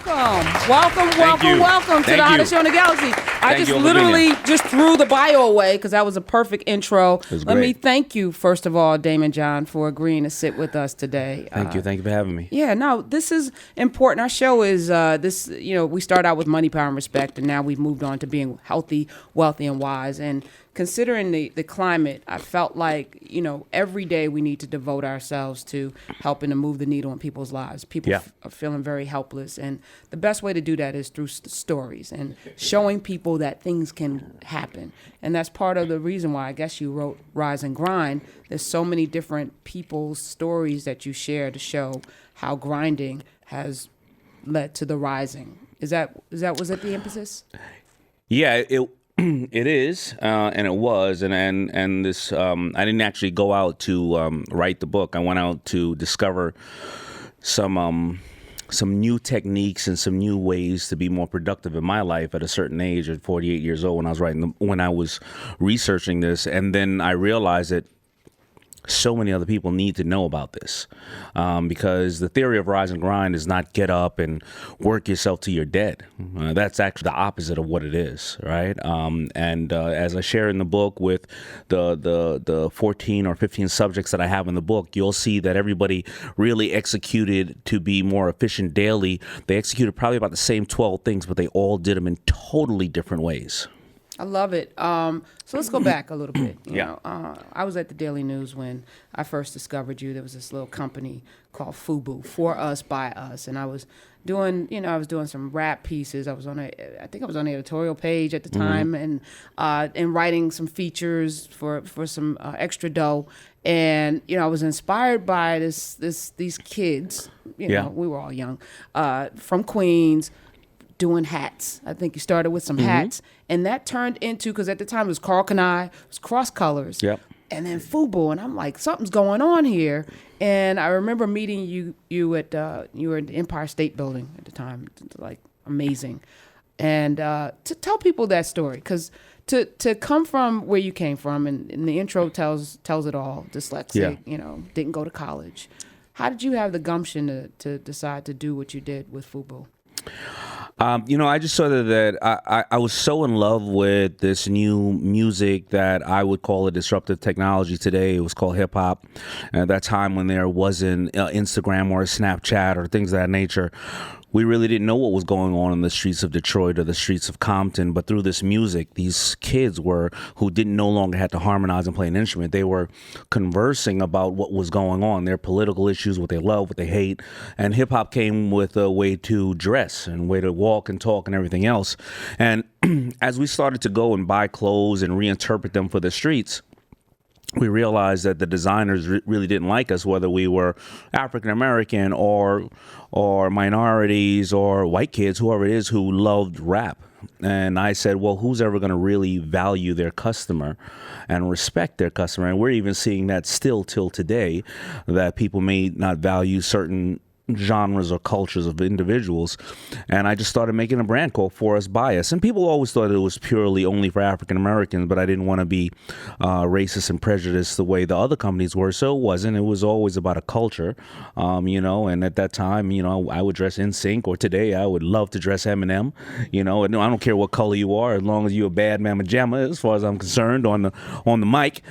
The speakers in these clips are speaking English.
Welcome to the hottest show in the galaxy. I just literally just threw the bio away because that was a perfect intro. Let me thank you, first of all, Daymond John, for agreeing to sit with us today. Thank you for having me. Yeah, no, this is important. Our show is we start out with money, power, and respect, and now we've moved on to being healthy, wealthy, and wise. And considering the climate, I felt like, every day we need to devote ourselves to helping to move the needle in people's lives. People are feeling very helpless. And the best way to do that is through stories and showing people that things can happen. And that's part of the reason why I guess you wrote Rise and Grind. There's so many different people's stories that you share to show how grinding has led to the rising. Was that the emphasis? Yeah, it is, and it was, and this. I didn't actually go out to write the book. I went out to discover some new techniques and some new ways to be more productive in my life at a certain age, at 48 years old, when I was researching this, and then I realized that so many other people need to know about this, because the theory of rise and grind is not get up and work yourself till you're dead. That's actually the opposite of what it is, right? As I share in the book with the 14 or 15 subjects that I have in the book, you'll see that everybody really executed to be more efficient daily. They executed probably about the same 12 things, but they all did them in totally different ways. I love it. So let's go back a little bit. I was at the Daily News when I first discovered you. There was this little company called FUBU, For Us, By Us, and I was doing some rap pieces. I think I was on the editorial page at the time, and writing some features for some extra dough. And I was inspired by these kids. We were all young, from Queens, doing hats. I think you started with some hats, and that turned into, because at the time it was Carl Kanai, it was Cross Colors, and then FUBU, and I'm like, something's going on here. And I remember meeting you at you were at the Empire State Building at the time, like amazing. And to tell people that story, because to come from where you came from, and the intro tells it all. Dyslexic, didn't go to college. How did you have the gumption to decide to do what you did with FUBU? I just saw that I was so in love with this new music that I would call a disruptive technology today. It was called hip hop. At that time when there wasn't Instagram or Snapchat or things of that nature, we really didn't know what was going on in the streets of Detroit or the streets of Compton. But through this music, these kids who didn't no longer have to harmonize and play an instrument. They were conversing about what was going on, their political issues, what they love, what they hate. And hip hop came with a way to dress and way to walk and talk and everything else. And as we started to go and buy clothes and reinterpret them for the streets, we realized that the designers really didn't like us, whether we were African American or minorities or white kids, whoever it is who loved rap. And I said, well, who's ever going to really value their customer and respect their customer? And we're even seeing that still till today, that people may not value certain genres or cultures of individuals. And I just started making a brand called For Us, By Us. And people always thought it was purely only for African Americans, but I didn't want to be racist and prejudiced the way the other companies were. So it wasn't. It was always about a culture, and at that time, I would dress in sync, or today I would love to dress Eminem, and I don't care what color you are, as long as you're a bad mamma jamma, as far as I'm concerned, on the mic.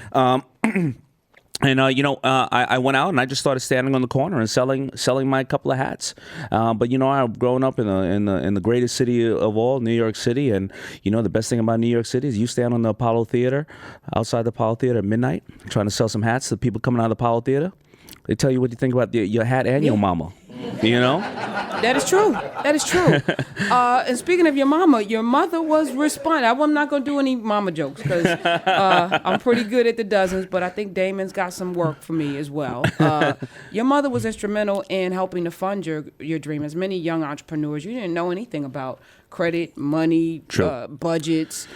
And I went out and I just started standing on the corner and selling my couple of hats. But I've grown up in the greatest city of all, New York City, and the best thing about New York City is you stand on the Apollo Theater, outside the Apollo Theater at midnight, trying to sell some hats to people coming out of the Apollo Theater. They tell you what you think about your hat and your mama. That is true. And speaking of your mother was responding. I'm not going to do any mama jokes because I'm pretty good at the dozens, but I think Daymond's got some work for me as well. Your mother was instrumental in helping to fund your dream. As many young entrepreneurs, you didn't know anything about credit, money, budgets.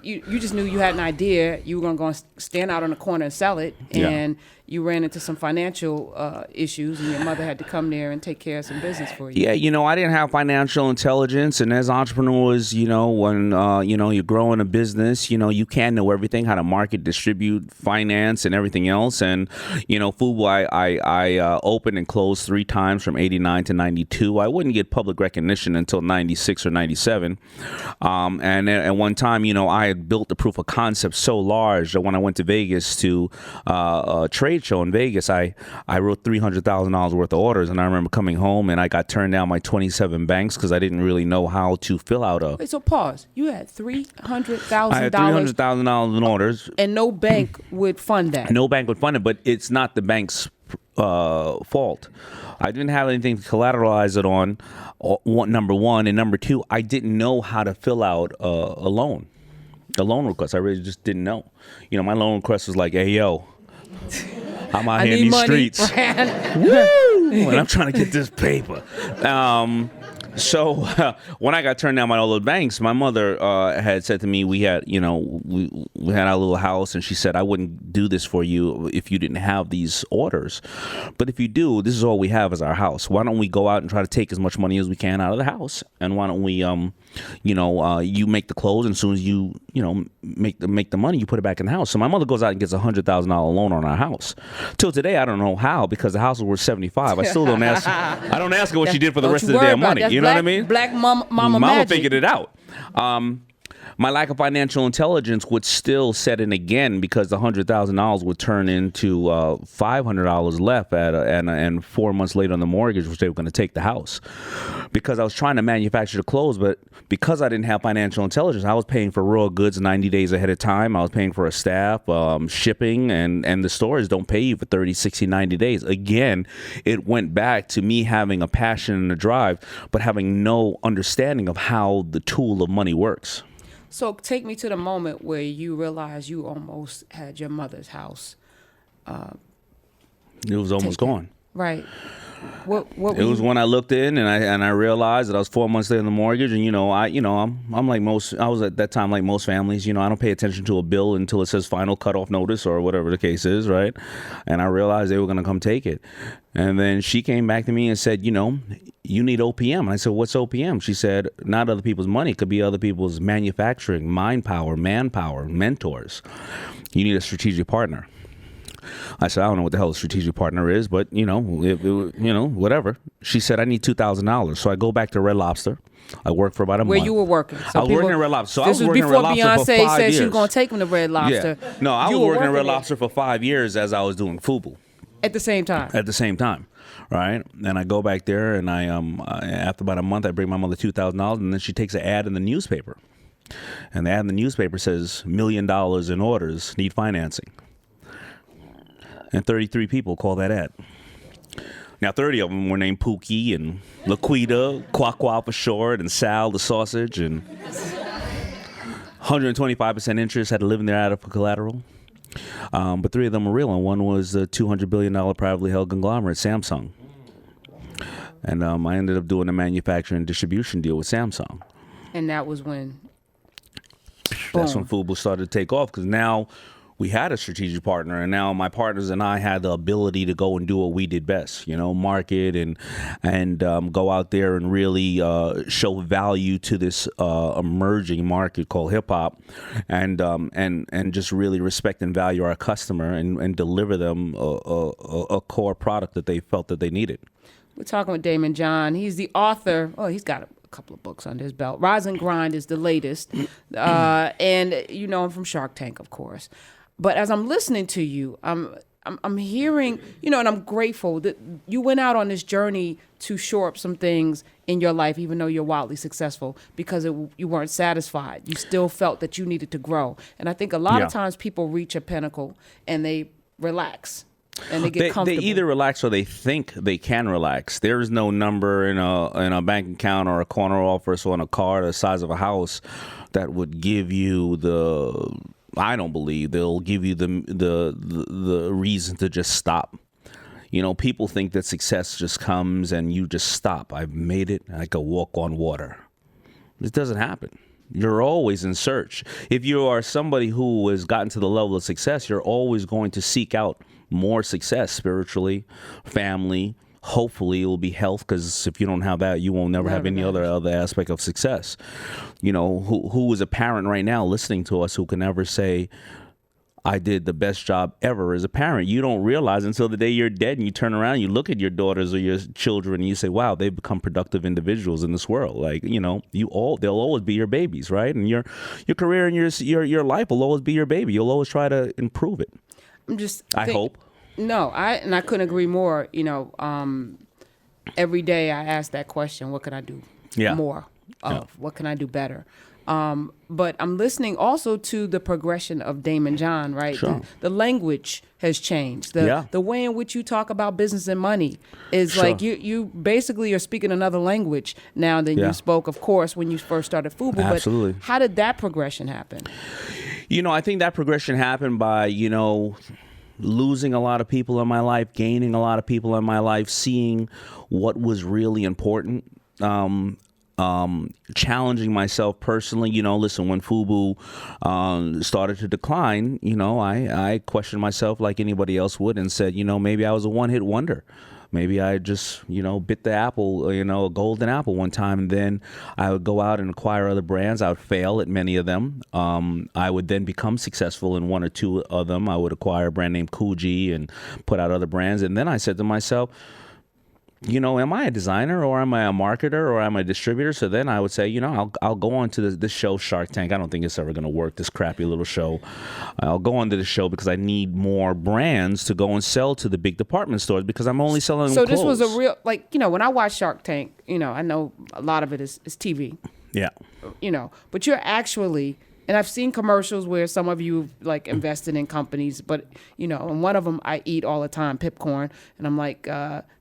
You just knew you had an idea. You were going to go and stand out on the corner and sell it, and you ran into some financial issues, and your mother had to come there and take care of some business for you. Yeah, I didn't have financial intelligence, and as entrepreneurs, when you're growing a business, you can't know everything, how to market, distribute, finance, and everything else. And FUBU, I opened and closed 3 times from '89 to '92. I wouldn't get public recognition until '96 or '97. And at one time, I had built the proof of concept so large that when I went to Vegas to a trade show in Vegas, I wrote $300,000 worth of orders, and I remember coming home and I got turned down by 27 banks because I didn't really know how to fill out a. Wait, so pause. You had $300,000. I had $300,000 in orders, and no bank would fund that. No bank would fund it, but it's not the bank's fault. I didn't have anything to collateralize it on. Number one, and number two, I didn't know how to fill out a loan request. I really just didn't know. My loan request was like, "Hey, yo, I'm out here in these streets. Woo! And I'm trying to get this paper." So when I got turned down by all the banks, my mother had said to me, we had our little house, and she said, "I wouldn't do this for you if you didn't have these orders. But if you do, this is all we have is our house. Why don't we go out and try to take as much money as we can out of the house? And why don't we, you make the clothes, and as soon as you make the money, you put it back in the house." So my mother goes out and gets $100,000 loan on our house. Till today, I don't know how, because the house was worth $75. I still don't ask. I don't ask her what she did for the rest of the damn money. You know what I mean? Black mama magic. Figured it out. My lack of financial intelligence would still set in again, because the $100,000 would turn into $500 left and 4 months later on the mortgage, which they were going to take the house. Because I was trying to manufacture the clothes, but because I didn't have financial intelligence, I was paying for raw goods 90 days ahead of time. I was paying for a staff, shipping, and the stores don't pay you for 30, 60, 90 days. Again, it went back to me having a passion and a drive, but having no understanding of how the tool of money works. So take me to the moment where you realized you almost had your mother's house. It was almost gone. Right. What it was when I looked in and I realized that I was 4 months late on the mortgage, and I'm like most. I was at that time like most families. I don't pay attention to a bill until it says final cutoff notice or whatever the case is, right? And I realized they were going to come take it. And then she came back to me and said, you need OPM. And I said, "What's OPM?" She said, "Not other people's money. It could be other people's manufacturing, mind power, manpower, mentors. You need a strategic partner." I said, "I don't know what the hell a strategic partner is, but whatever." She said, "I need $2,000. So I go back to Red Lobster. I worked for about a month. Where you were working? So I was working at Red Lobster. So I was working at Red Lobster for 5 years. This was before Beyonce said she was going to take him to Red Lobster. Yeah. No, I was working at Red Lobster for 5 years as I was doing FUBU. At the same time? At the same time, right? And I go back there, and I after about a month, I bring my mother $2,000, and then she takes an ad in the newspaper. And the ad in the newspaper says, $1 million in orders, need financing. And 33 people call that ad. Now, 30 of them were named Pookie and Laquita, Quaqua for short, and Sal the sausage, and 125% interest, had to live in there out of collateral. But 3 of them were real, and one was a $200 billion privately held conglomerate, Samsung. And I ended up doing a manufacturing and distribution deal with Samsung. And that was when? That's when FUBU started to take off, because now we had a strategic partner, and now my partners and I had the ability to go and do what we did best, market and go out there and really show value to this emerging market called hip hop, and just really respect and value our customer and deliver them a core product that they felt that they needed. We're talking with Daymond John. He's the author. Oh, he's got a couple of books under his belt. Rise and Grind is the latest, and you know him from Shark Tank, of course. But as I'm listening to you, I'm hearing, and I'm grateful that you went out on this journey to shore up some things in your life, even though you're wildly successful, because you weren't satisfied. You still felt that you needed to grow. And I think a lot of times people reach a pinnacle and they relax and they get comfortable. They either relax or they think they can relax. There is no number in a bank account or a corner office or in a car the size of a house that would give you I don't believe they'll give you the reason to just stop. People think that success just comes and you just stop. I've made it. I could walk on water. It doesn't happen. You're always in search. If you are somebody who has gotten to the level of success, you're always going to seek out more success spiritually, family. Hopefully it will be health, because if you don't have that, you won't never have any other aspect of success. You know, who is a parent right now listening to us who can never say, I did the best job ever as a parent? You don't realize until the day you're dead and you turn around and you look at your daughters or your children and you say, wow, they've become productive individuals in this world. Like, you know, they'll always be your babies, right? And your career and your life will always be your baby. You'll always try to improve it. I hope. No, I couldn't agree more. You know, every day I ask that question, what can I do more of? Yeah. What can I do better? But I'm listening also to the progression of Daymond John, right? Sure. The language has changed. The way in which you talk about business and money is like you basically are speaking another language now than you spoke, of course, when you first started FUBU. Absolutely. But how did that progression happen? You know, I think that progression happened by, you know, losing a lot of people in my life, gaining a lot of people in my life, seeing what was really important. Challenging myself personally. You know, listen, when FUBU started to decline, you know, I questioned myself like anybody else would and said, you know, maybe I was a one-hit wonder. Maybe I just, you know, bit the apple, you know, a golden apple one time, and then I would go out and acquire other brands. I would fail at many of them. I would then become successful in one or two of them. I would acquire a brand named Coogee and put out other brands. And then I said to myself, you know, am I a designer or am I a marketer or am I a distributor? So then I would say, you know, I'll go on to this show, Shark Tank. I don't think it's ever going to work, this crappy little show. I'll go on to the show because I need more brands to go and sell to the big department stores because I'm only selling So clothes. This was a real, like, you know, when I watch Shark Tank, you know, I know a lot of it is TV. Yeah. You know, but you're actually... And I've seen commercials where some of you like invested in companies, but you know, and one of them I eat all the time, Pipcorn, and I'm like,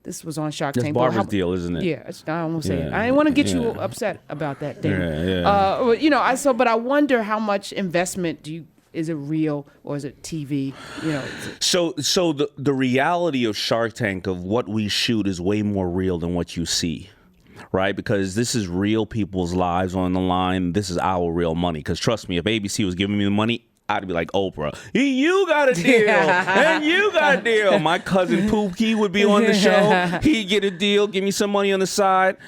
this was on Shark Tank. That's Barbara's deal, isn't it? Yeah, I won't say it. I didn't want to get you upset about that, David. Yeah. You know, but I wonder how much investment is it real or is it TV? You know. So the reality of Shark Tank of what we shoot is way more real than what you see. Right, because this is real people's lives on the line. This is our real money. Because trust me, if ABC was giving me the money, I'd be like Oprah. You got a deal, and you got a deal. My cousin Pookie would be on the show. He'd get a deal, give me some money on the side.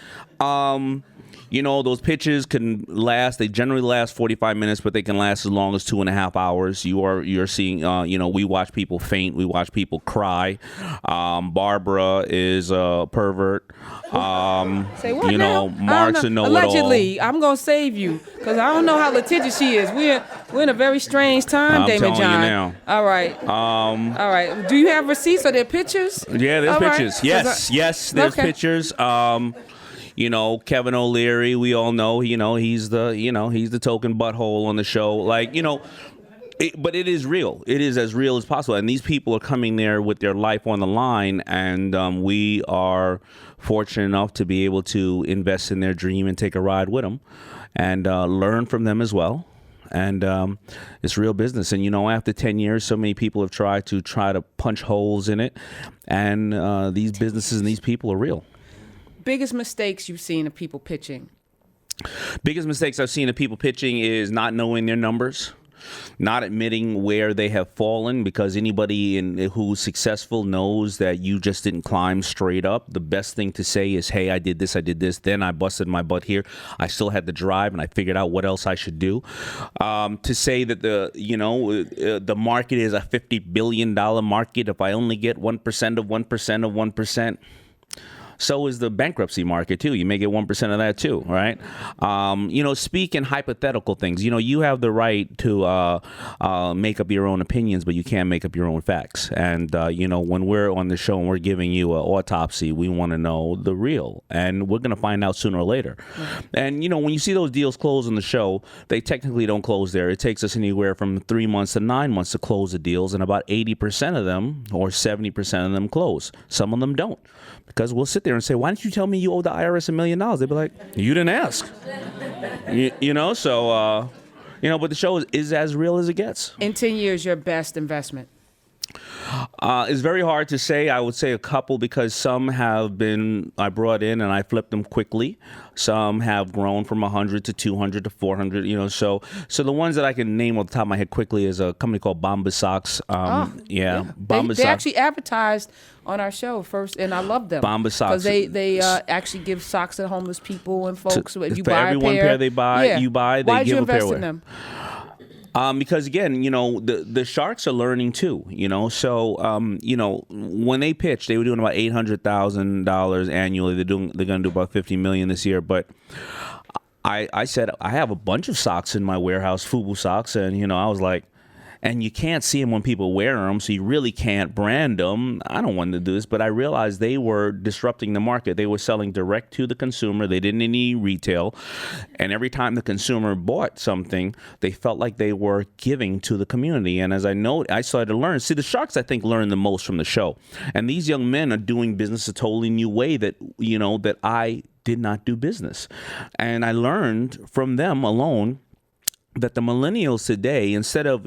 You know, those pitches can last. They generally last 45 minutes, but they can last as long as 2.5 hours. You're seeing. You know, we watch people faint. We watch people cry. Barbara is a pervert. Say what you now? know, Mark's a know-it-all. Allegedly, I'm gonna save you because I don't know how litigious she is. We're in a very strange time, Daymond John. You now. All right. All right. Do you have receipts? Are there pictures? Yeah, there's pictures. Right. Yes, there's pictures. You know, Kevin O'Leary, we all know, he's the token butthole on the show. Like, you know, but it is real. It is as real as possible. And these people are coming there with their life on the line. And we are fortunate enough to be able to invest in their dream and take a ride with them and learn from them as well. And it's real business. And, you know, after 10 years, so many people have tried to punch holes in it. And these businesses and these people are real. Biggest mistakes you've seen of people pitching? Biggest mistakes I've seen of people pitching is not knowing their numbers, not admitting where they have fallen, because anybody who's successful knows that you just didn't climb straight up. The best thing to say is, hey, I did this, then I busted my butt here. I still had the drive and I figured out what else I should do. To say that the market is a $50 billion market, if I only get 1% of 1% of 1%, so is the bankruptcy market, too. You may get 1% of that, too, right? You know, speak in hypothetical things. You know, you have the right to make up your own opinions, but you can't make up your own facts. And, you know, when we're on the show and we're giving you an autopsy, we want to know the real. And we're going to find out sooner or later. Mm-hmm. And, you know, when you see those deals close on the show, they technically don't close there. It takes us anywhere from 3 months to 9 months to close the deals. And about 80% of them or 70% of them close. Some of them don't. Because we'll sit there and say, why didn't you tell me you owe the IRS $1 million? They'd be like, you didn't ask. you know, so, you know, but the show is as real as it gets. In 10 years, your best investment? It's very hard to say. I would say a couple, because some have been I brought in and I flipped them quickly. Some have grown from 100 to 200 to 400. So the ones that I can name off the top of my head quickly is a company called Bombas Socks. Bombas They Socks. actually advertised on our show first, and I love them. Bombas Socks. Because they actually give socks to homeless people and folks. If you for buy every a one pair they buy, you buy, they Why'd give you a pair invest away. in them? Because again, the sharks are learning too. So when they pitched, they were doing about $800,000 annually. They're going to do about $50 million this year. But I said I have a bunch of socks in my warehouse, FUBU socks, and I was like, and you can't see them when people wear them, so you really can't brand them. I don't want to do this, but I realized they were disrupting the market. They were selling direct to the consumer. They didn't need retail. And every time the consumer bought something, they felt like they were giving to the community. And as I started to learn. See, the sharks, I think, learn the most from the show. And these young men are doing business a totally new way that I did not do business. And I learned from them alone that the millennials today, instead of,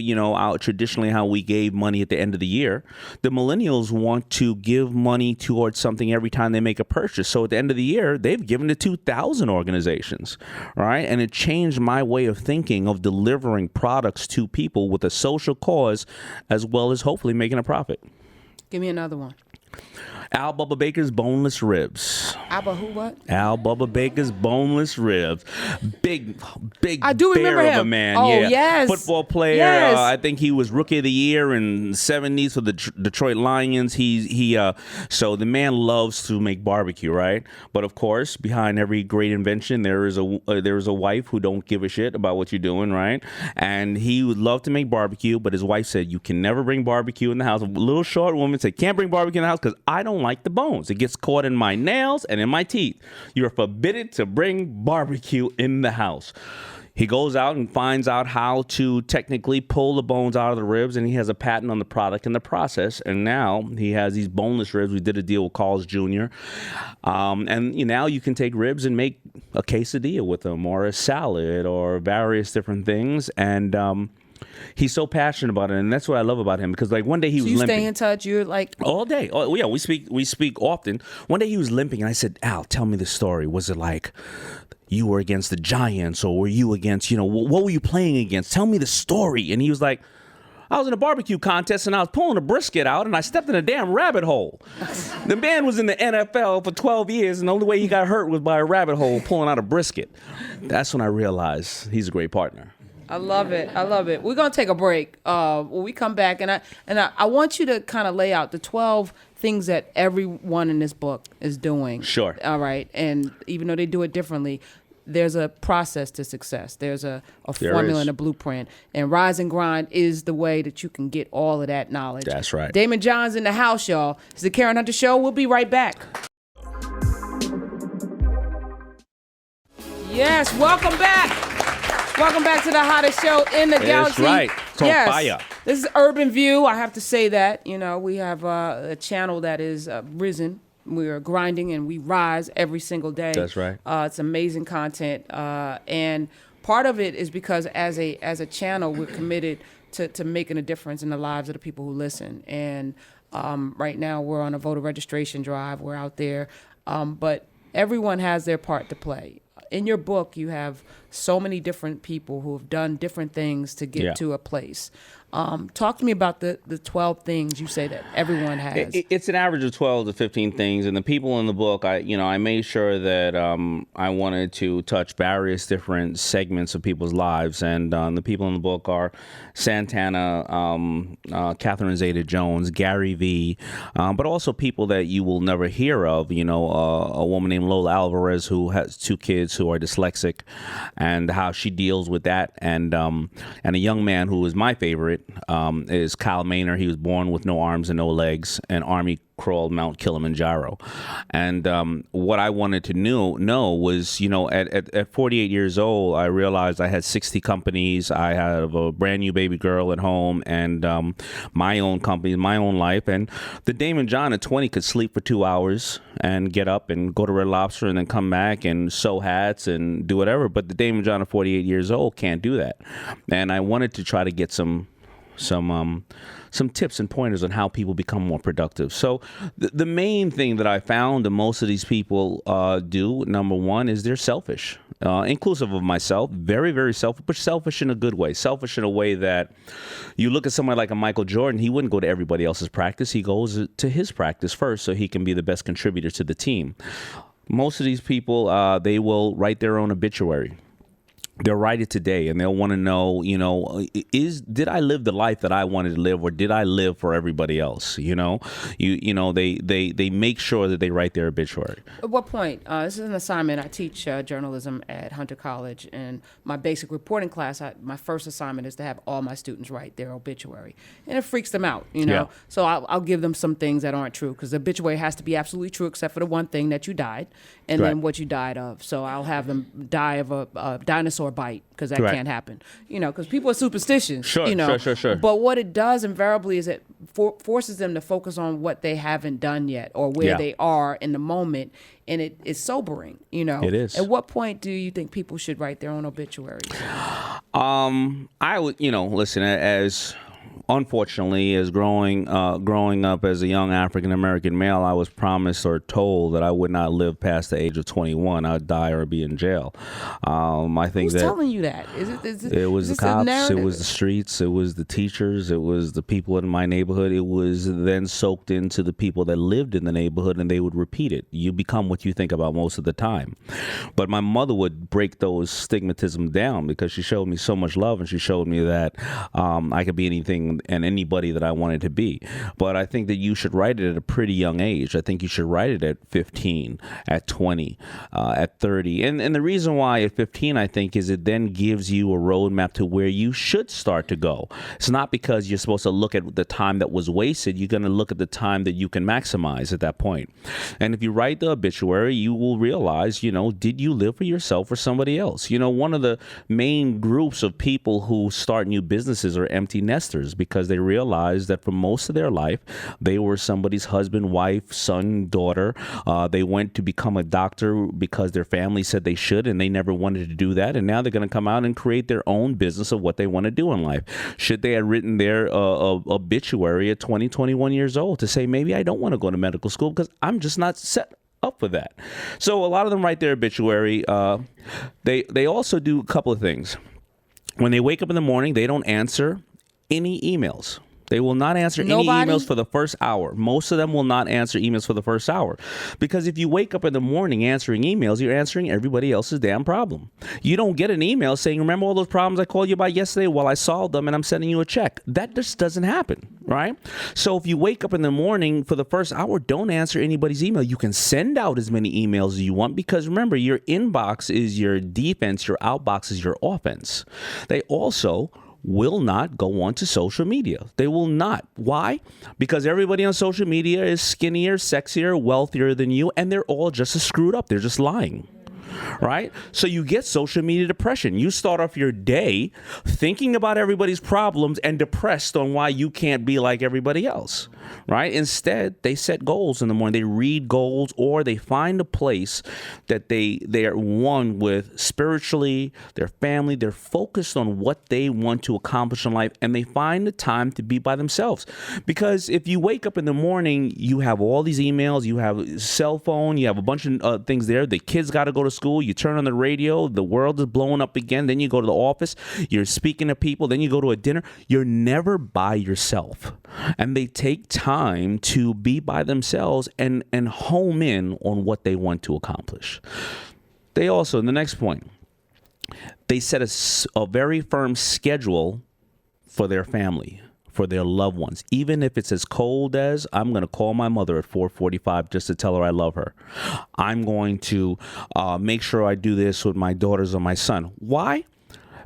traditionally how we gave money at the end of the year, the millennials want to give money towards something every time they make a purchase. So at the end of the year, they've given to 2,000 organizations, right? And it changed my way of thinking of delivering products to people with a social cause, as well as hopefully making a profit. Give me another one. Al Bubba Baker's boneless ribs. Abba who what? Al Bubba Baker's boneless ribs. Big I do bear remember of him. a man. Oh, yeah. yes. Football player. Yes. I think he was Rookie of the Year in the 70s for the Detroit Lions. So the man loves to make barbecue, right? But of course, behind every great invention, there is a wife who don't give a shit about what you're doing, right? And he would love to make barbecue, but his wife said, you can never bring barbecue in the house. A little short woman said, can't bring barbecue in the house because I don't like the bones. It gets caught in my nails and in my teeth. You're forbidden to bring barbecue in the house. He goes out and finds out how to technically pull the bones out of the ribs, and he has a patent on the product and the process. And now he has these boneless ribs. We did a deal with Carl's Jr. And now you can take ribs and make a quesadilla with them, or a salad, or various different things. And he's so passionate about it, and that's what I love about him. Because like one day he was limping. You stay in touch. You're like all day. Oh yeah, we speak often. One day he was limping, and I said, Al, tell me the story. Was it like you were against the Giants, or were you against, what were you playing against? Tell me the story. And he was like, I was in a barbecue contest and I was pulling a brisket out and I stepped in a damn rabbit hole. The man was in the NFL for 12 years and the only way he got hurt was by a rabbit hole pulling out a brisket. That's when I realized he's a great partner. I love it. We're gonna take a break. When we come back, and I want you to kind of lay out the 12 things that everyone in this book is doing. Sure. All right. And even though they do it differently, there's a process to success. There's a formula and a blueprint. And Rise and Grind is the way that you can get all of that knowledge. That's right. Daymond John's in the house, y'all. It's the Karen Hunter Show. We'll be right back. Yes, welcome back. Welcome back to the hottest show in the galaxy. That's right. It's on fire. This is Urban View. I have to say that. We have a channel that is risen. We are grinding and we rise every single day. That's right. It's amazing content. And part of it is because as a channel, we're committed to making a difference in the lives of the people who listen. And right now we're on a voter registration drive. We're out there. But everyone has their part to play. In your book, you have so many different people who have done different things to get to a place. Talk to me about the 12 things you say that everyone has. It's an average of 12 to 15 things, and the people in the book, I made sure that I wanted to touch various different segments of people's lives, and the people in the book are Santana, Catherine Zeta-Jones, Gary Vee, but also people that you will never hear of. A woman named Lola Alvarez who has 2 kids who are dyslexic, and how she deals with that, and a young man who is my favorite. Is Kyle Maynard. He was born with no arms and no legs, and Army crawled Mount Kilimanjaro. And what I wanted to know was, at 48 years old, I realized I had 60 companies. I have a brand new baby girl at home, and my own company, my own life. And the Daymond John at 20 could sleep for 2 hours and get up and go to Red Lobster and then come back and sew hats and do whatever. But the Daymond John at 48 years old can't do that. And I wanted to try to get some some tips and pointers on how people become more productive. So the main thing that I found that most of these people do, number one, is they're selfish, inclusive of myself. Very, very selfish, but selfish in a good way. Selfish in a way that you look at somebody like a Michael Jordan, he wouldn't go to everybody else's practice. He goes to his practice first so he can be the best contributor to the team. Most of these people, they will write their own obituary. They'll write it today, and they'll want to know, did I live the life that I wanted to live, or did I live for everybody else? They make sure that they write their obituary. At what point? This is an assignment. I teach journalism at Hunter College, and my basic reporting class, my first assignment is to have all my students write their obituary, and it freaks them out, Yeah. So I'll give them some things that aren't true, because the obituary has to be absolutely true, except for the one thing that you died, and Right. then what you died of. So I'll have them die of a dinosaur bite, because that Right. can't happen, because people are superstitious. Sure. But what it does invariably is it forces them to focus on what they haven't done yet, or where Yeah. they are in the moment, and it is sobering. It is. At what point do you think people should write their own obituaries? I would, listen, as unfortunately, as growing up as a young African American male, I was promised or told that I would not live past the age of 21. I'd die or be in jail. I think Who's that telling you that? it was the is this a cops, it narrative? was the streets, it was the teachers, it was the people in my neighborhood. It was then soaked into the people that lived in the neighborhood, and they would repeat it. You become what you think about most of the time. But my mother would break those stigmatism down, because she showed me so much love, and she showed me that I could be anything and anybody that I wanted to be. But I think that you should write it at a pretty young age. I think you should write it at 15, at 20, at 30. And the reason why at 15, I think, is it then gives you a roadmap to where you should start to go. It's not because you're supposed to look at the time that was wasted. You're going to look at the time that you can maximize at that point. And if you write the obituary, you will realize, did you live for yourself or somebody else? One of the main groups of people who start new businesses are empty nesters, because they realize that for most of their life, they were somebody's husband, wife, son, daughter. They went to become a doctor because their family said they should, and they never wanted to do that. And now they're going to come out and create their own business of what they want to do in life. Should they have written their obituary at 20, 21 years old to say, maybe I don't want to go to medical school because I'm just not set up for that. So a lot of them write their obituary. They also do a couple of things. When they wake up in the morning, they don't answer any emails. They will not answer any emails for the first hour. Most of them will not answer emails for the first hour. Because if you wake up in the morning answering emails, you're answering everybody else's damn problem. You don't get an email saying, remember all those problems I called you about yesterday? Well, I solved them and I'm sending you a check. That just doesn't happen, right? So if you wake up in the morning for the first hour, don't answer anybody's email. You can send out as many emails as you want, because remember, your inbox is your defense, your outbox is your offense. They also will not go onto social media. They will not. Why? Because everybody on social media is skinnier, sexier, wealthier than you, and they're all just as screwed up. They're just lying. Right? So you get social media depression. You start off your day thinking about everybody's problems and depressed on why you can't be like everybody else. Right? Instead, they set goals in the morning. They read goals, or they find a place that they are one with spiritually, their family. They're focused on what they want to accomplish in life, and they find the time to be by themselves. Because if you wake up in the morning, you have all these emails, you have a cell phone, you have a bunch of things there. The kids got to go to school. You turn on the radio, the world is blowing up again. Then you go to the office, you're speaking to people, then you go to a dinner. You're never by yourself. And they take time to be by themselves and home in on what they want to accomplish. They also, the next point, they set a very firm schedule for their family, for their loved ones. Even if it's as cold as, I'm going to call my mother at 4:45 just to tell her I love her. I'm going to make sure I do this with my daughters or my son. Why?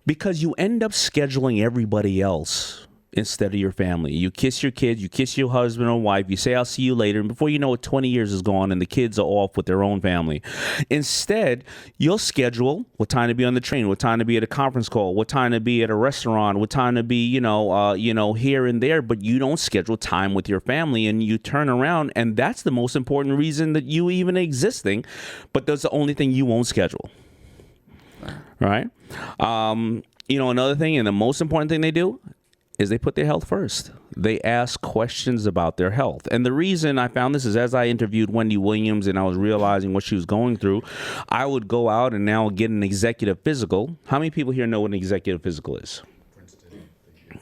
Because you end up scheduling everybody else instead of your family. You kiss your kids, you kiss your husband or wife, you say, I'll see you later. And before you know it, 20 years is gone and the kids are off with their own family. Instead, you'll schedule what time to be on the train, what time to be at a conference call, what time to be at a restaurant, what time to be, here and there, but you don't schedule time with your family, and you turn around, and that's the most important reason that you even existing, but that's the only thing you won't schedule. Right? Another thing, and the most important thing they do, is they put their health first. They ask questions about their health. And the reason I found this is as I interviewed Wendy Williams and I was realizing what she was going through, I would go out and now get an executive physical. How many people here know what an executive physical is?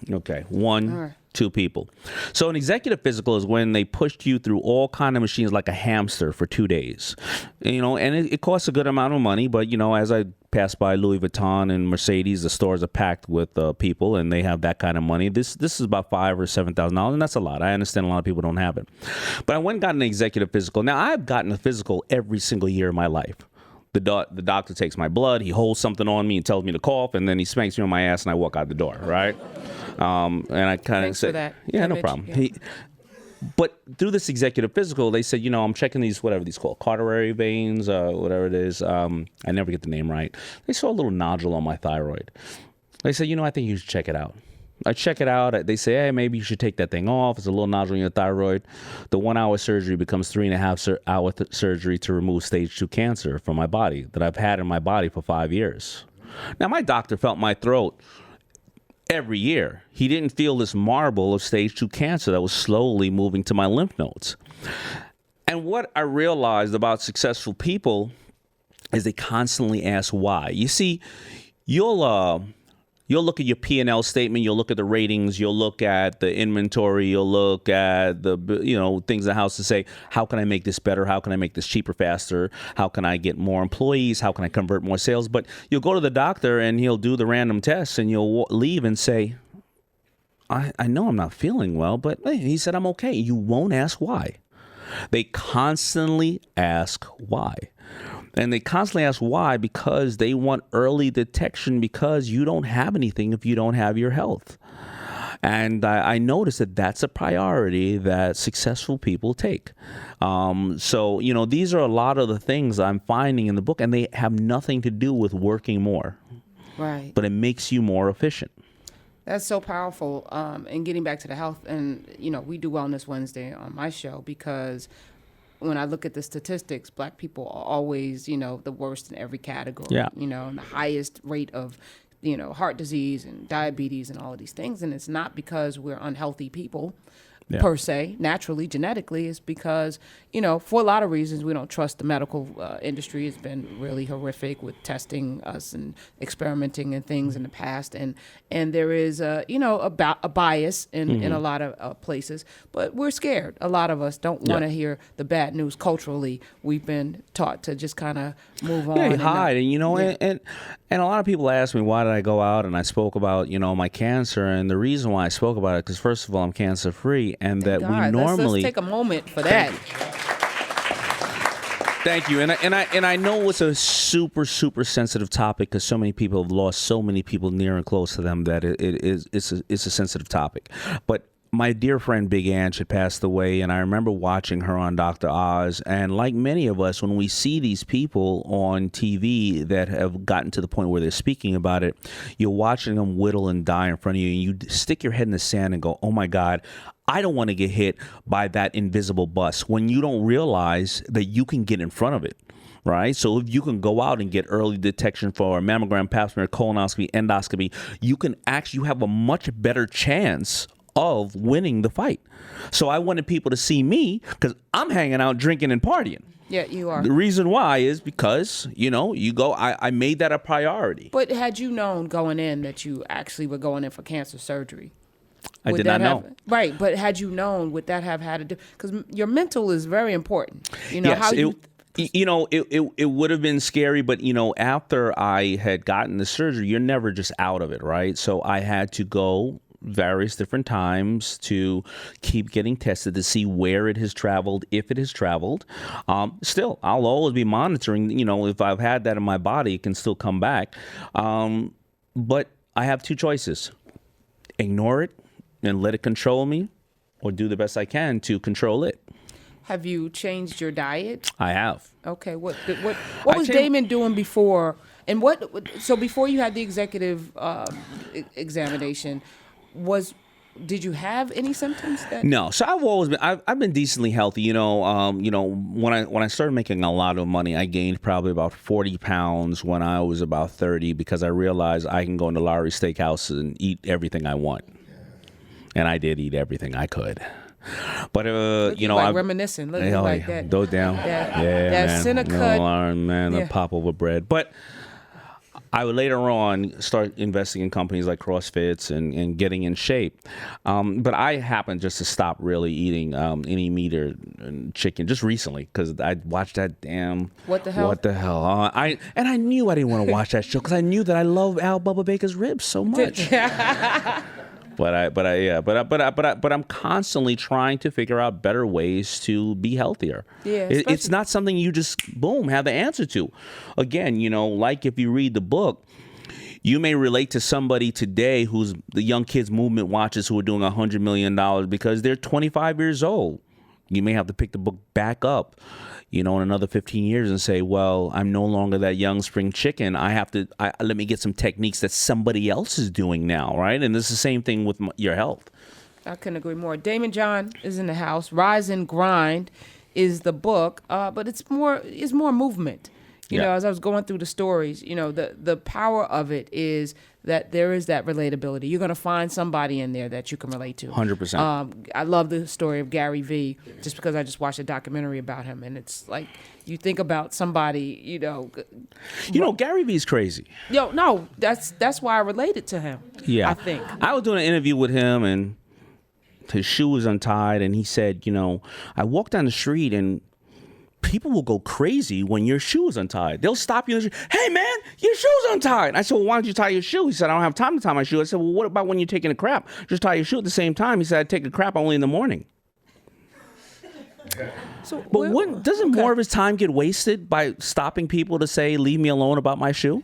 Okay, one, two people. So an executive physical is when they pushed you through all kind of machines like a hamster for 2 days. You know, and it costs a good amount of money, but you know, as I pass by Louis Vuitton and Mercedes, the stores are packed with people, and they have that kind of money. This is about $5,000 or $7,000, and that's a lot. I understand a lot of people don't have it. But I went and got an executive physical. Now, I've gotten a physical every single year of my life. The doctor takes my blood, he holds something on me and tells me to cough, and then he spanks me on my ass, and I walk out the door, right? And I kind of say, yeah, no problem. Yeah. But through this executive physical, they said, you know, I'm checking these, whatever these called, cautery veins, whatever it is. I never get the name right. They saw a little nodule on my thyroid. They said, you know, I think you should check it out. I check it out. They say, hey, maybe you should take that thing off. It's a little nodule in your thyroid. The 1 hour surgery becomes 3.5 hour surgery to remove stage 2 cancer from my body that I've had in my body for 5 years. Now, my doctor felt my throat every year. He didn't feel this marble of stage 2 cancer that was slowly moving to my lymph nodes. And what I realized about successful people is they constantly ask why. You see, you'll look at your P&L statement, you'll look at the ratings, you'll look at the inventory, you'll look at the, you know, things in the house to say, how can I make this better? How can I make this cheaper, faster? How can I get more employees? How can I convert more sales? But you'll go to the doctor and he'll do the random tests and you'll leave and say, I know I'm not feeling well, but hey, he said I'm okay. You won't ask why. They constantly ask why. And they constantly ask why because they want early detection because you don't have anything if you don't have your health. And I noticed that that's a priority that successful people take. So, you know, these are a lot of the things I'm finding in the book, and they have nothing to do with working more. Right. But it makes you more efficient. That's so powerful. And getting back to the health, and, you know, we do Wellness Wednesday on my show because when I look at the statistics, Black people are always, you know, the worst in every category. Yeah. You know, and the highest rate of, you know, heart disease and diabetes and all of these things. And it's not because we're unhealthy people. Yeah. Per se, naturally, genetically, is because, you know, for a lot of reasons, we don't trust the medical industry. It's been really horrific with testing us and experimenting and things in the past. And there is, you know, a bias in a lot of places. But we're scared. A lot of us don't want to hear the bad news culturally. We've been taught to just kind of move on. Yeah, hide. And, you know, and a lot of people ask me, why did I go out and I spoke about, you know, my cancer? And the reason why I spoke about it, because first of all, I'm cancer free. And that we normally let's take a moment for that. Thank you. And I know it's a super sensitive topic because so many people have lost so many people near and close to them that it's a sensitive topic. But my dear friend Big Ange had passed away, and I remember watching her on Dr. Oz. And like many of us, when we see these people on TV that have gotten to the point where they're speaking about it, you're watching them whittle and die in front of you, and you stick your head in the sand and go, oh my God, I don't want to get hit by that invisible bus, when you don't realize that you can get in front of it. Right. So if you can go out and get early detection for a mammogram, pap smear, colonoscopy, endoscopy, you have a much better chance of winning the fight. So I wanted people to see me because I'm hanging out, drinking and partying. Yeah, you are. The reason why is because, you know, I made that a priority. But had you known going in that you actually were going in for cancer surgery? I did not know. Right, but had you known, would that have had to do? Because your mental is very important. You know, yes, it would have been scary, but, you know, after I had gotten the surgery, you're never just out of it, right? So I had to go various different times to keep getting tested to see where it has traveled, if it has traveled. Still, I'll always be monitoring, you know, if I've had that in my body, it can still come back. But I have two choices: ignore it and let it control me, or do the best I can to control it. Have you changed your diet? I have. Okay. What was Daymond doing before? And so before you had the executive examination, did you have any symptoms? No. So I've been decently healthy. You know, when I started making a lot of money, I gained probably about 40 pounds when I was about 30 because I realized I can go into Lowry Steakhouse and eat everything I want. and I did eat everything I could. But you know, like I'm reminiscing. Look like that. Those down, that center cut, the pop over bread. But I would later on start investing in companies like CrossFits and getting in shape. But I happened just to stop really eating any meat or chicken just recently because I watched that damn What the Hell. I knew I didn't want to watch that show because I knew that I love Al Bubba Baker's ribs so much. But I'm constantly trying to figure out better ways to be healthier. Yeah, it's not something you just boom have the answer to. Again, you know, like if you read the book, you may relate to somebody today who's the young kids movement watches who are doing $100 million because they're 25 years old. You may have to pick the book back up, you know, in another 15 years and say, well, I'm no longer that young spring chicken. Let me get some techniques that somebody else is doing now, right? And it's the same thing with your health. I couldn't agree more. Daymond John is in the house. Rise and Grind is the book, but it's more movement. You know, as I was going through the stories, you know, the power of it is that there is that relatability. You're going to find somebody in there that you can relate to. 100%. I love the story of Gary Vee just because I just watched a documentary about him. And it's like you think about somebody, you know. You know, Gary Vee's crazy. No, that's why I related to him. Yeah. I think. I was doing an interview with him and his shoe was untied. And he said, you know, I walked down the street and people will go crazy when your shoe is untied. They'll stop you in the street. Hey, man, your shoe's untied. I said, well, why don't you tie your shoe? He said, I don't have time to tie my shoe. I said, well, what about when you're taking a crap? Just tie your shoe at the same time. He said, I take a crap only in the morning. But doesn't more of his time get wasted by stopping people to say, leave me alone about my shoe?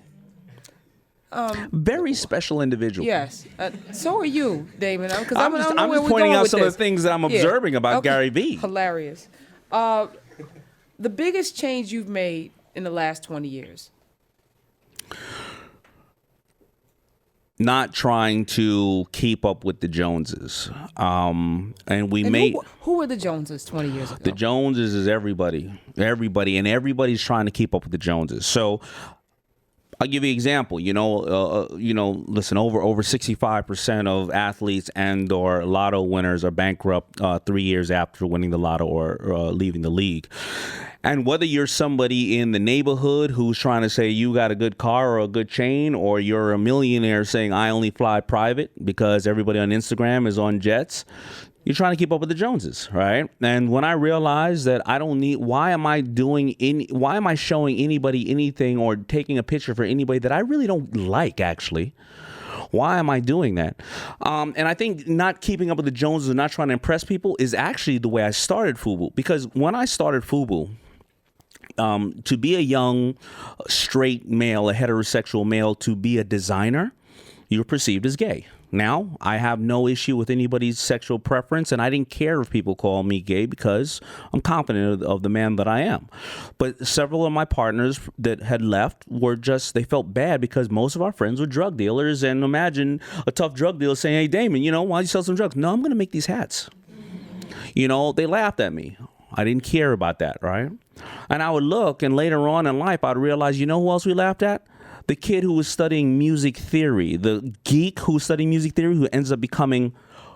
Very special individual. Yes. So are you, Daymond. I'm just pointing out some of the things that I'm observing about Gary Vee. Hilarious. The biggest change you've made in the last 20 years? Not trying to keep up with the Joneses. And who were the Joneses 20 years ago? The Joneses is everybody, and everybody's trying to keep up with the Joneses. So I'll give you an example. Listen, over 65% of athletes and/or lotto winners are bankrupt 3 years after winning the lotto or leaving the league. And whether you're somebody in the neighborhood who's trying to say you got a good car or a good chain, or you're a millionaire saying I only fly private because everybody on Instagram is on jets, you're trying to keep up with the Joneses, right? And when I realized that I don't need, why am I showing anybody anything or taking a picture for anybody that I really don't like, actually? Why am I doing that? And I think not keeping up with the Joneses and not trying to impress people is actually the way I started FUBU. Because when I started FUBU, to be a young, straight male, a heterosexual male, to be a designer, you're perceived as gay. Now, I have no issue with anybody's sexual preference, and I didn't care if people call me gay because I'm confident of the man that I am. But several of my partners that had left they felt bad because most of our friends were drug dealers, and imagine a tough drug dealer saying, hey, Daymond, why don't you sell some drugs? No, I'm going to make these hats. They laughed at me. I didn't care about that, right? And I would look, and later on in life, I'd realize, who else we laughed at? The kid who was studying music theory, the geek who was studying music theory, who ends up becoming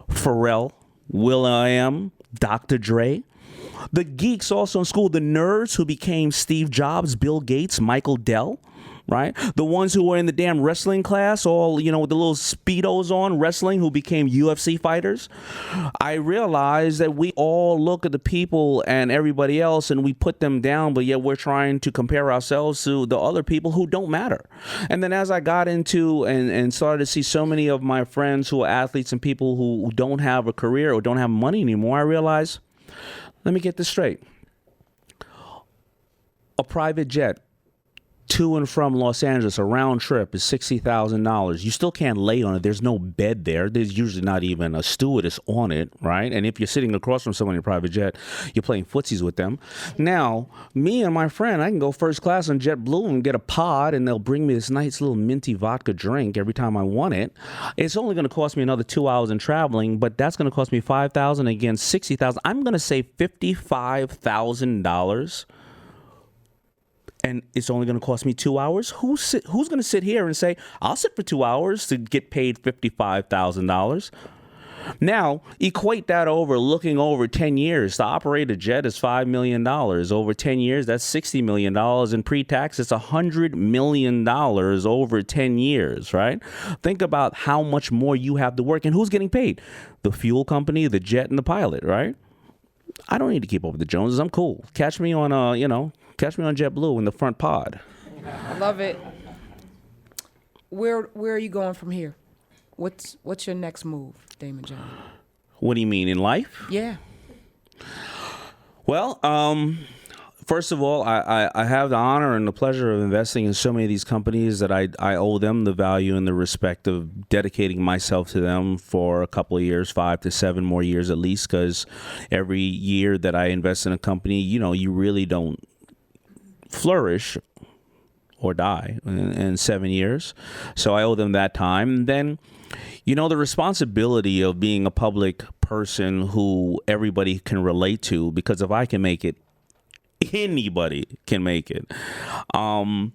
Pharrell, will.i.am, Dr. Dre. The geeks also in school, the nerds who became Steve Jobs, Bill Gates, Michael Dell, right? The ones who were in the damn wrestling class, all, with the little Speedos on, wrestling, who became UFC fighters. I realized that we all look at the people and everybody else and we put them down, but yet we're trying to compare ourselves to the other people who don't matter. And then as I got into and started to see so many of my friends who are athletes and people who don't have a career or don't have money anymore, I realized, let me get this straight. A private jet to and from Los Angeles, a round trip, is $60,000. You still can't lay on it. There's no bed there. There's usually not even a stewardess on it, right? And if you're sitting across from someone in a private jet, you're playing footsies with them. Now, me and my friend, I can go first class on JetBlue and get a pod, and they'll bring me this nice little minty vodka drink every time I want it. It's only going to cost me another 2 hours in traveling, but that's going to cost me $5,000 against $60,000. I'm going to save $55,000. And it's only going to cost me 2 hours? Who's going to sit here and say, I'll sit for 2 hours to get paid $55,000? Now, equate that looking over 10 years. To operate a jet is $5 million. Over 10 years, that's $60 million. In pre-tax, it's $100 million over 10 years, right? Think about how much more you have to work, and who's getting paid? The fuel company, the jet, and the pilot, right? I don't need to keep up with the Joneses. I'm cool. Catch me on, catch me on JetBlue in the front pod. I love it. Where are you going from here? What's your next move, Daymond John? What do you mean, in life? Yeah. Well, first of all, I have the honor and the pleasure of investing in so many of these companies that I owe them the value and the respect of dedicating myself to them for a couple of years, 5 to 7 more years at least, because every year that I invest in a company, you really don't flourish or die in 7 years. So I owe them that time. And then, the responsibility of being a public person who everybody can relate to, because if I can make it, anybody can make it. I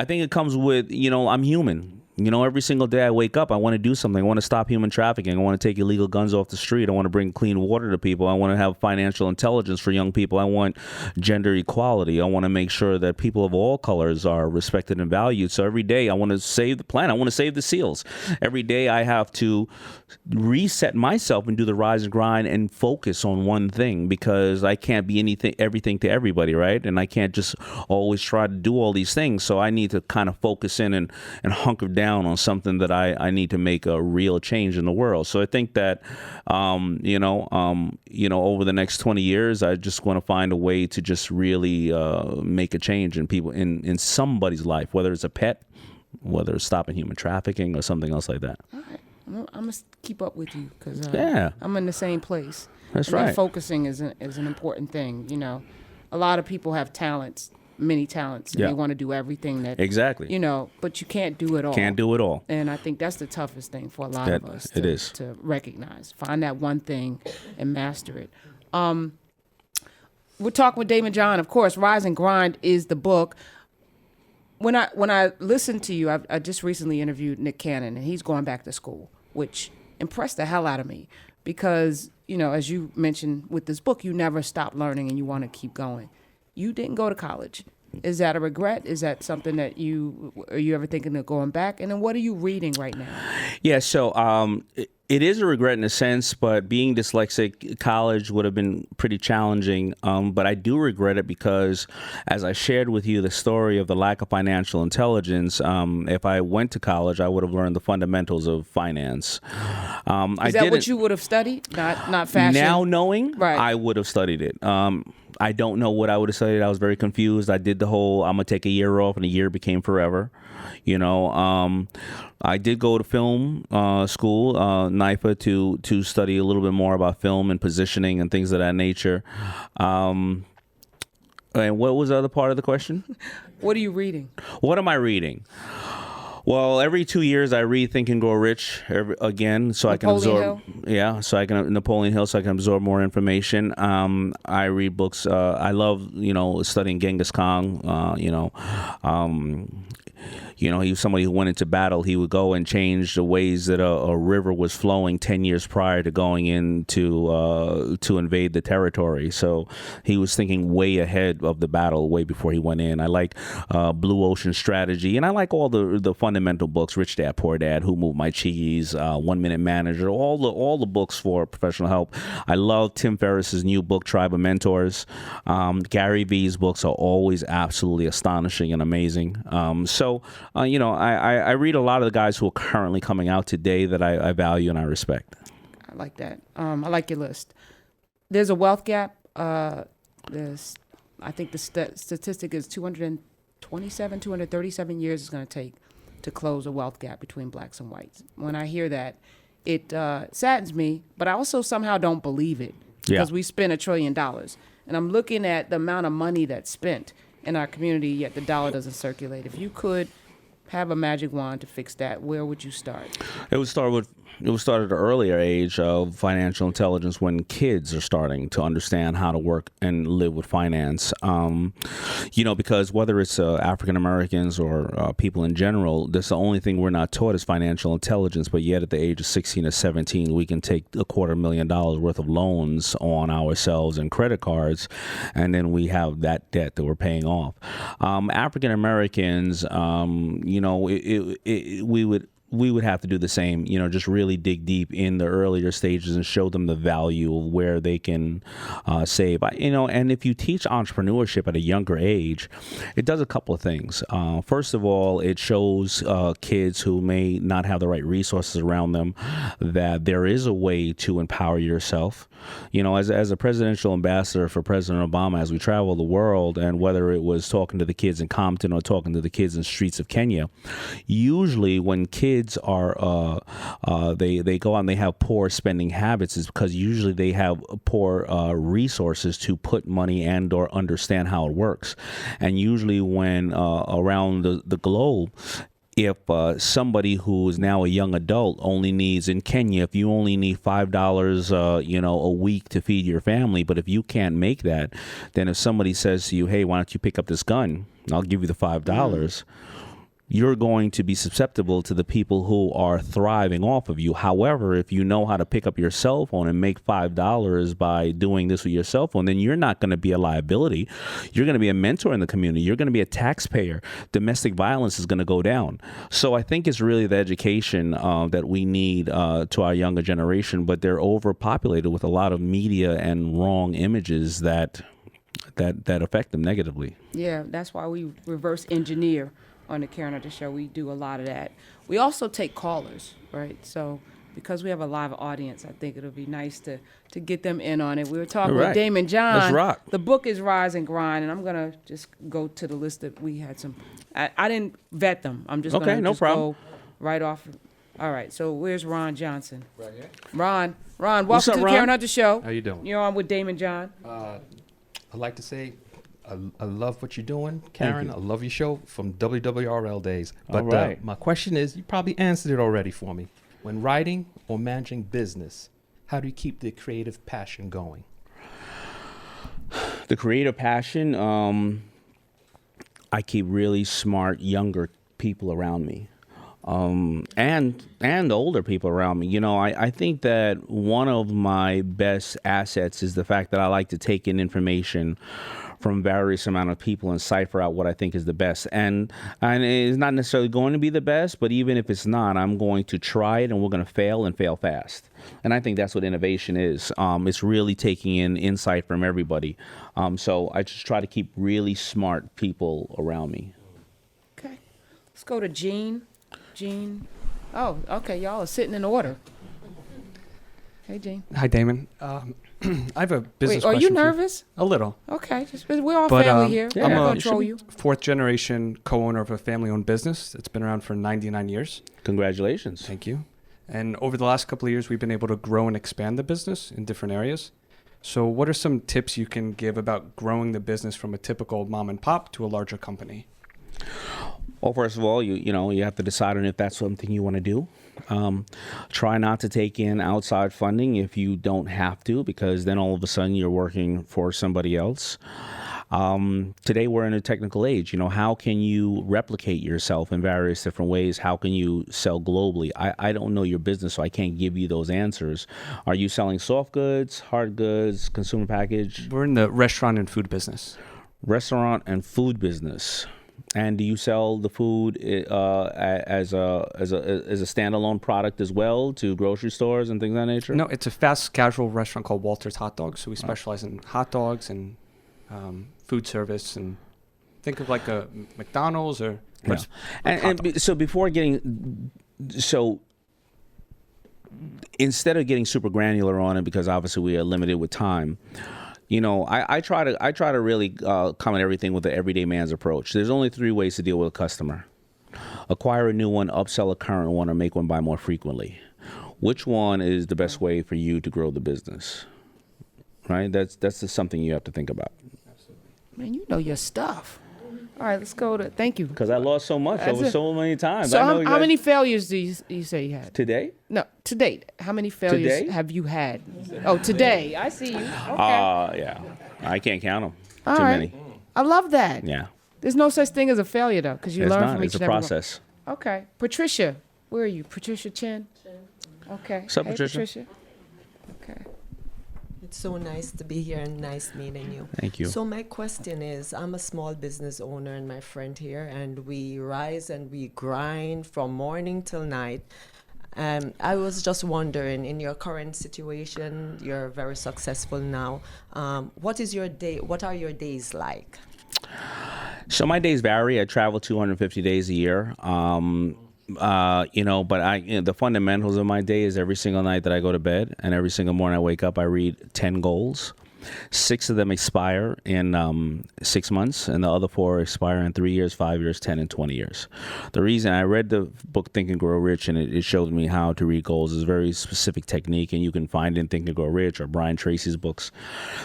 think it comes with, I'm human. Every single day I wake up, I want to do something. I want to stop human trafficking. I want to take illegal guns off the street. I want to bring clean water to people. I want to have financial intelligence for young people. I want gender equality. I want to make sure that people of all colors are respected and valued. So every day I want to save the planet. I want to save the seals. Every day I have to reset myself and do the rise and grind and focus on one thing, because I can't be everything to everybody, right? And I can't just always try to do all these things. So I need to kind of focus in and hunker down on something that I need to make a real change in the world. So I think that, over the next 20 years, I just want to find a way to just really make a change in people, in somebody's life, whether it's a pet, whether it's stopping human trafficking or something else like that. All right. I'm going to keep up with you, because I'm in the same place. That's and right. Focusing is an important thing. A lot of people have talents, many talents, and they want to do everything that exactly. But you can't do it all. Can't do it all. And I think that's the toughest thing for a lot of us to recognize. Find that one thing and master it. We're talking with Daymond John, of course. Rise and Grind is the book. When I listened to you, I just recently interviewed Nick Cannon, and he's going back to school, which impressed the hell out of me, because, as you mentioned with this book, you never stop learning and you want to keep going. You didn't go to college. Is that a regret? Is that something that are you ever thinking of going back? And then what are you reading right now? Yeah, so it is a regret in a sense, but being dyslexic, college would have been pretty challenging. But I do regret it because, as I shared with you the story of the lack of financial intelligence, if I went to college, I would have learned the fundamentals of finance. Is that what you would have studied? Not fashion? Now knowing, right. I would have studied it. I don't know what I would have studied. I was very confused. I did the whole, I'm going to take a year off, and a year became forever. I did go to film school, NIFA, to study a little bit more about film and positioning and things of that nature. And what was the other part of the question? What are you reading? What am I reading? Well, every 2 years I read Think and Grow Rich again, so I can absorb. Yeah, Napoleon Hill, so I can absorb more information. I read books. I love studying Genghis Khan. He was somebody who went into battle. He would go and change the ways that a river was flowing 10 years prior to going in to invade the territory. So he was thinking way ahead of the battle, way before he went in. I like Blue Ocean Strategy, and I like all the fundamental books, Rich Dad, Poor Dad, Who Moved My Cheese, 1 Minute Manager, all the books for professional help. I love Tim Ferriss's new book, Tribe of Mentors. Gary Vee's books are always absolutely astonishing and amazing. I read a lot of the guys who are currently coming out today that I value and I respect. I like that. I like your list. There's a wealth gap. I think the statistic is 237 years it's going to take to close a wealth gap between blacks and whites. When I hear that, it saddens me, but I also somehow don't believe it, because we spend $1 trillion. And I'm looking at the amount of money that's spent in our community, yet the dollar doesn't circulate. If you could have a magic wand to fix that, where would you start? It would start with It was started at an earlier age of financial intelligence when kids are starting to understand how to work and live with finance. Because whether it's African Americans or people in general, that's the only thing we're not taught is financial intelligence. But yet at the age of 16 or 17, we can take $250,000 worth of loans on ourselves and credit cards, and then we have that debt that we're paying off. African Americans, we would have to do the same, just really dig deep in the earlier stages and show them the value of where they can save. And if you teach entrepreneurship at a younger age, it does a couple of things. First of all, it shows kids who may not have the right resources around them that there is a way to empower yourself. As a presidential ambassador for President Obama, as we travel the world, and whether it was talking to the kids in Compton or talking to the kids in the streets of Kenya, usually when kids are they go out and they have poor spending habits, is because usually they have poor resources to put money and or understand how it works. And usually when around the globe, if somebody who is now a young adult only needs, in Kenya, if you only need $5, a week to feed your family, but if you can't make that, then if somebody says to you, hey, why don't you pick up this gun? I'll give you the $5. You're going to be susceptible to the people who are thriving off of you. However, if you know how to pick up your cell phone and make $5 by doing this with your cell phone, then you're not going to be a liability. You're going to be a mentor in the community. You're going to be a taxpayer. Domestic violence is going to go down. So I think it's really the education that we need to our younger generation, but they're overpopulated with a lot of media and wrong images that affect them negatively. Yeah, that's why we reverse engineer on the Karen Others Show. We do a lot of that. We also take callers, right? So because we have a live audience, I think it'll be nice to get them in on it. We were talking with Daymond John. Let's rock. The book is Rise and Grind, and I'm going to just go to the list that we had some. I didn't vet them. I'm just going to go right off. All right, so where's Ron Johnson? Right here. Ron, welcome to the Karen Others Show. How you doing? You're on with Daymond John. I'd like to say I love what you're doing, Karen. I love your show from WWRL days. But my question is, you probably answered it already for me. When writing or managing business, how do you keep the creative passion going? The creative passion, I keep really smart, younger people around me. And older people around me. I think that one of my best assets is the fact that I like to take in information from various amount of people and cipher out what I think is the best. And it's not necessarily going to be the best, but even if it's not, I'm going to try it, and we're going to fail and fail fast. And I think that's what innovation is. It's really taking in insight from everybody. So I just try to keep really smart people around me. Okay. Let's go to Gene. Oh, okay. Y'all are sitting in order. Hey, Gene. Hi, Daymond. I have a business question. Wait, are you for nervous? A little. Okay. We're all family here. I'm I a control you. fourth generation co-owner of a family-owned business. It's been around for 99 years. Congratulations. Thank you. And over the last couple of years, we've been able to grow and expand the business in different areas. So what are some tips you can give about growing the business from a typical mom and pop to a larger company? Well, first of all, you have to decide on if that's something you want to do. Try not to take in outside funding if you don't have to, because then all of a sudden you're working for somebody else. Today we're in a technical age. How can you replicate yourself in various different ways? How can you sell globally? I don't know your business, so I can't give you those answers. Are you selling soft goods, hard goods, consumer package? We're in the restaurant and food business. Restaurant and food business. And do you sell the food as a standalone product as well to grocery stores and things of that nature? No, it's a fast casual restaurant called Walter's Hot Dogs. So we specialize in hot dogs and food service, and think of like a McDonald's or. Yeah. And so before getting instead of getting super granular on it, because obviously we are limited with time. I try to really come at everything with the everyday man's approach. There's only 3 ways to deal with a customer: acquire a new one, upsell a current one, or make one buy more frequently. Which one is the best way for you to grow the business? Right? That's just something you have to think about. Man, you know your stuff. All right, let's go to. Thank you. Because I lost so much That's over it. so many times. So I know how many failures do you say you had? today? No, to date. How many failures Today? have you had? Oh, today. I see you. Okay. Yeah. I can't count them. All Too right. many. I love that. Yeah. There's no such thing as a failure though, because you It's learn not. from It's each a and every one. process. Okay. Patricia, where are you? Patricia Chin? Okay. What's up, Hey, Patricia? Okay. It's so nice to be here and nice meeting you. Thank you. So my question is, I'm a small business owner and my friend here, and we rise and we grind from morning till night. I was just wondering, in your current situation, you're very successful now. What is your day? What are your days like? So my days vary. I travel 250 days a year. But the fundamentals of my day is every single night that I go to bed and every single morning I wake up, I read 10 goals. 6 of them expire in 6 months, and the other 4 expire in 3 years, 5 years, 10, and 20 years. The reason I read the book Think and Grow Rich, and it showed me how to read goals, is a very specific technique, and you can find it in Think and Grow Rich or Brian Tracy's books.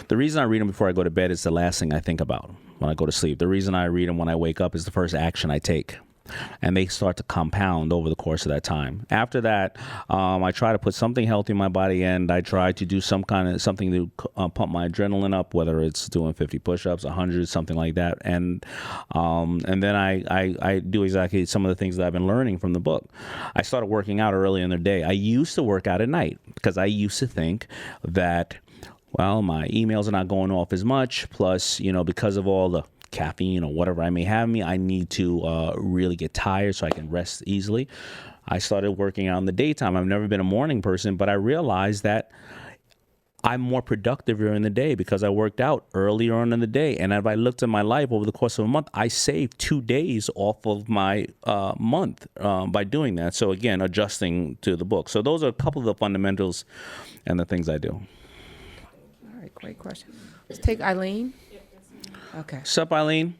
The reason I read them before I go to bed is the last thing I think about when I go to sleep. The reason I read them when I wake up is the first action I take. And they start to compound over the course of that time. After that, I try to put something healthy in my body, and I try to do something to pump my adrenaline up, whether it's doing 50 push-ups, 100, something like that. And then I do exactly some of the things that I've been learning from the book. I started working out early in the day. I used to work out at night because I used to think that, well, my emails are not going off as much. Plus, because of all the caffeine or whatever I may have me, I need to really get tired so I can rest easily. I started working out in the daytime. I've never been a morning person, but I realized that I'm more productive during the day because I worked out earlier on in the day. And if I looked at my life over the course of a month, I saved 2 days off of my month by doing that. So again, adjusting to the book. So those are a couple of the fundamentals and the things I do. All right, great question. Let's take Eileen. Okay. What's up, Eileen?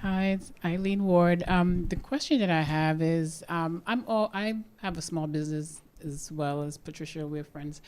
Hi, it's Eileen Ward. The question that I have is, I have a small business as well as Patricia. We're friends,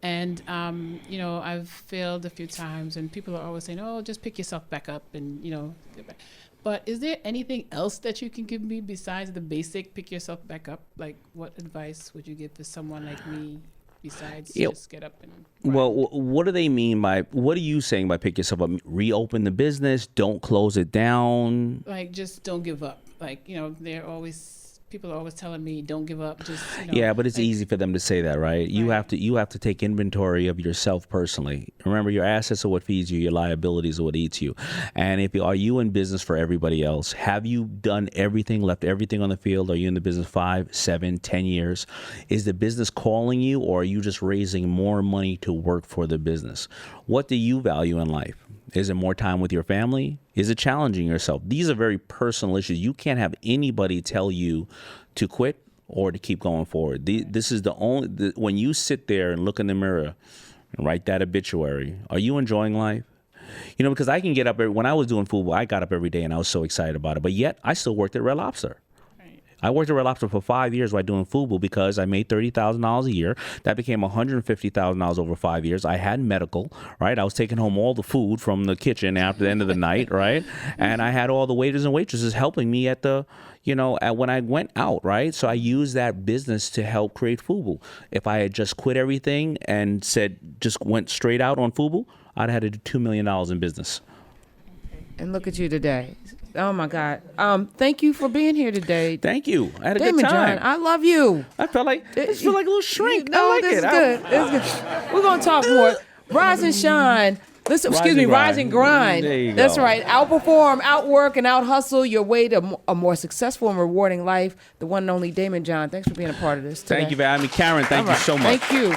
and I've failed a few times, and people are always saying, "Oh, just pick yourself back up," and get back. But is there anything else that you can give me besides the basic pick yourself back up? Like, what advice would you give to someone like me? Besides just get up and run? Well, what do they mean by, what are you saying by pick yourself up? Reopen the business, don't close it down? Like, just don't give up. Like, people are always telling me, don't give up. Just, Yeah, but it's easy for them to say that, right? You have to take inventory of yourself personally. Remember, your assets are what feeds you, your liabilities are what eats you. And are you in business for everybody else? Have you done everything, left everything on the field? Are you in the business 5, 7, 10 years? Is the business calling you, or are you just raising more money to work for the business? What do you value in life? Is it more time with your family? Is it challenging yourself? These are very personal issues. You can't have anybody tell you to quit or to keep going forward. This is when you sit there and look in the mirror and write that obituary, are you enjoying life? Because I can get up, when I was doing FUBU, I got up every day and I was so excited about it. But yet, I still worked at Red Lobster. I worked at Red Lobster for 5 years while doing FUBU because I made $30,000 a year. That became $150,000 over 5 years. I had medical, right? I was taking home all the food from the kitchen after the end of the night, right? And I had all the waiters and waitresses helping me at when I went out, right? So I used that business to help create FUBU. If I had just quit everything and just went straight out on FUBU, I'd have had to do $2 million in business. And look at you today. Oh my God. Thank you for being here today. Thank you. I had a Daymond good time. John, I love you. I felt like a little shrink. No, I like this it. is good. This is good. We're gonna talk more. Rise and shine. Listen, rise and grind. There you That's go. right. Outperform, outwork, and out hustle your way to a more successful and rewarding life. The one and only Daymond John. Thanks for being a part of this today. Thank you for having me. Karen, thank you so much. Thank you.